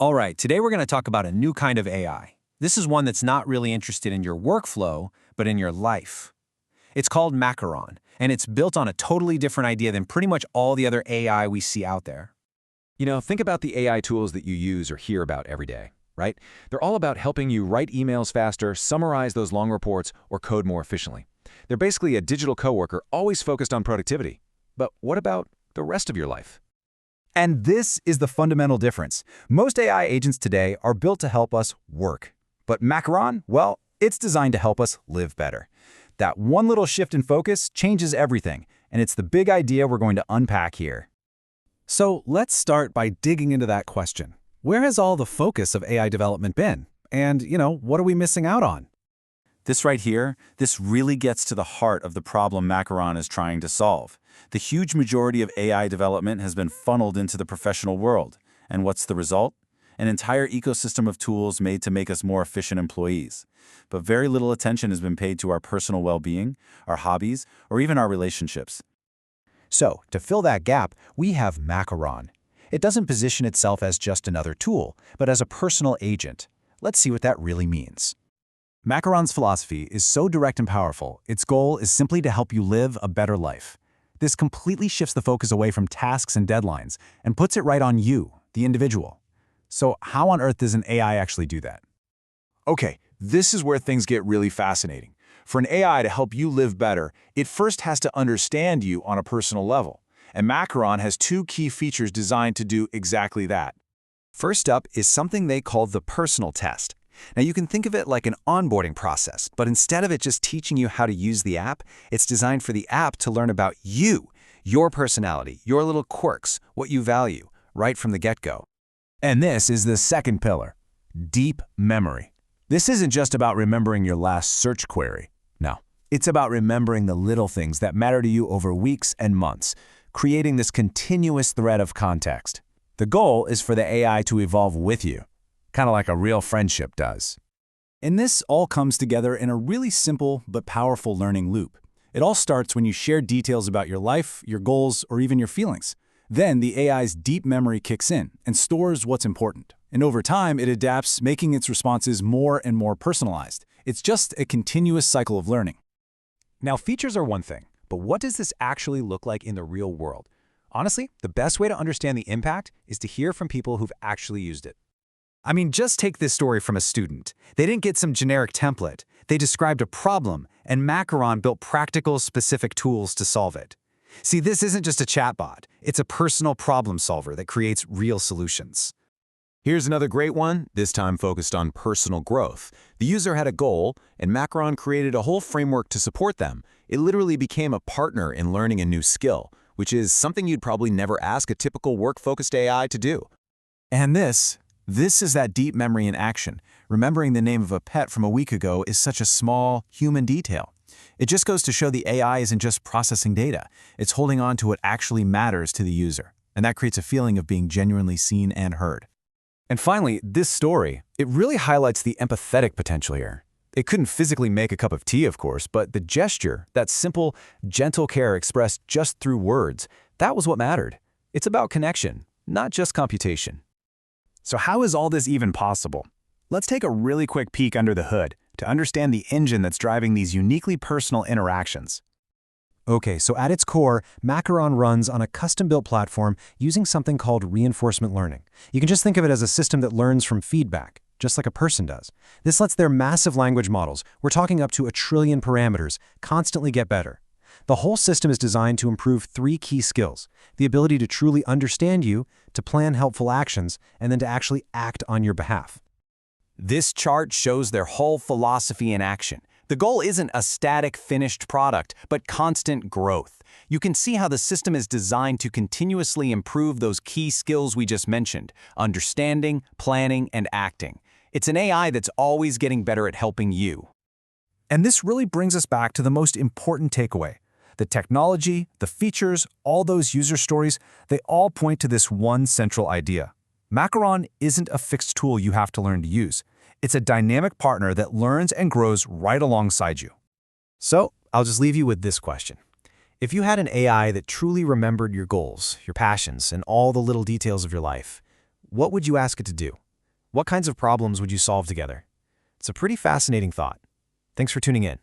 All right, today we're going to talk about a new kind of AI. This is one that's not really interested in your workflow, but in your life. It's called Macaron, and it's built on a totally different idea than pretty much all the other AI we see out there. Think about the AI tools that you use or hear about every day, right? They're all about helping you write emails faster, summarize those long reports, or code more efficiently. They're basically a digital coworker always focused on productivity. But what about the rest of your life? And this is the fundamental difference. Most AI agents today are built to help us work. But Macaron, well, it's designed to help us live better. That one little shift in focus changes everything, and it's the big idea we're going to unpack here. So let's start by digging into that question. Where has all the focus of AI development been? And, what are we missing out on? This right here, this really gets to the heart of the problem Macaron is trying to solve. The huge majority of AI development has been funneled into the professional world. And what's the result? An entire ecosystem of tools made to make us more efficient employees. But very little attention has been paid to our personal well-being, our hobbies, or even our relationships. So, to fill that gap, we have Macaron. It doesn't position itself as just another tool, but as a personal agent. Let's see what that really means. Macaron's philosophy is so direct and powerful, its goal is simply to help you live a better life. This completely shifts the focus away from tasks and deadlines and puts it right on you, the individual. So how on earth does an AI actually do that? Okay, this is where things get really fascinating. For an AI to help you live better, it first has to understand you on a personal level. And Macaron has two key features designed to do exactly that. First up is something they call the personal test. Now you can think of it like an onboarding process, but instead of it just teaching you how to use the app, it's designed for the app to learn about you, your personality, your little quirks, what you value, right from the get-go. And this is the second pillar, deep memory. This isn't just about remembering your last search query. No, it's about remembering the little things that matter to you over weeks and months, creating this continuous thread of context. The goal is for the AI to evolve with you, kind of like a real friendship does. And this all comes together in a really simple but powerful learning loop. It all starts when you share details about your life, your goals, or even your feelings. Then the AI's deep memory kicks in and stores what's important. And over time, it adapts, making its responses more and more personalized. It's just a continuous cycle of learning. Now, features are one thing, but what does this actually look like in the real world? Honestly, the best way to understand the impact is to hear from people who've actually used it. I mean, just take this story from a student. They didn't get some generic template. They described a problem, and Macaron built practical, specific tools to solve it. See, this isn't just a chatbot. It's a personal problem solver that creates real solutions. Here's another great one, this time focused on personal growth. The user had a goal, and Macaron created a whole framework to support them. It literally became a partner in learning a new skill, which is something you'd probably never ask a typical work-focused AI to do. And this is that deep memory in action. Remembering the name of a pet from a week ago is such a small, human detail. It just goes to show the AI isn't just processing data. It's holding on to what actually matters to the user. And that creates a feeling of being genuinely seen and heard. And finally, this story, it really highlights the empathetic potential here. It couldn't physically make a cup of tea, of course, but the gesture, that simple, gentle care expressed just through words, that was what mattered. It's about connection, not just computation. So how is all this even possible? Let's take a really quick peek under the hood to understand the engine that's driving these uniquely personal interactions. Okay, so at its core, Macaron runs on a custom-built platform using something called reinforcement learning. You can just think of it as a system that learns from feedback, just like a person does. This lets their massive language models, we're talking up to 1 trillion parameters, constantly get better. The whole system is designed to improve 3 key skills: the ability to truly understand you, to plan helpful actions, and then to actually act on your behalf. This chart shows their whole philosophy in action. The goal isn't a static, finished product, but constant growth. You can see how the system is designed to continuously improve those key skills we just mentioned: understanding, planning, and acting. It's an AI that's always getting better at helping you. And this really brings us back to the most important takeaway. The technology, the features, all those user stories, they all point to this one central idea. Macaron isn't a fixed tool you have to learn to use. It's a dynamic partner that learns and grows right alongside you. So, I'll just leave you with this question. If you had an AI that truly remembered your goals, your passions, and all the little details of your life, what would you ask it to do? What kinds of problems would you solve together? It's a pretty fascinating thought. Thanks for tuning in.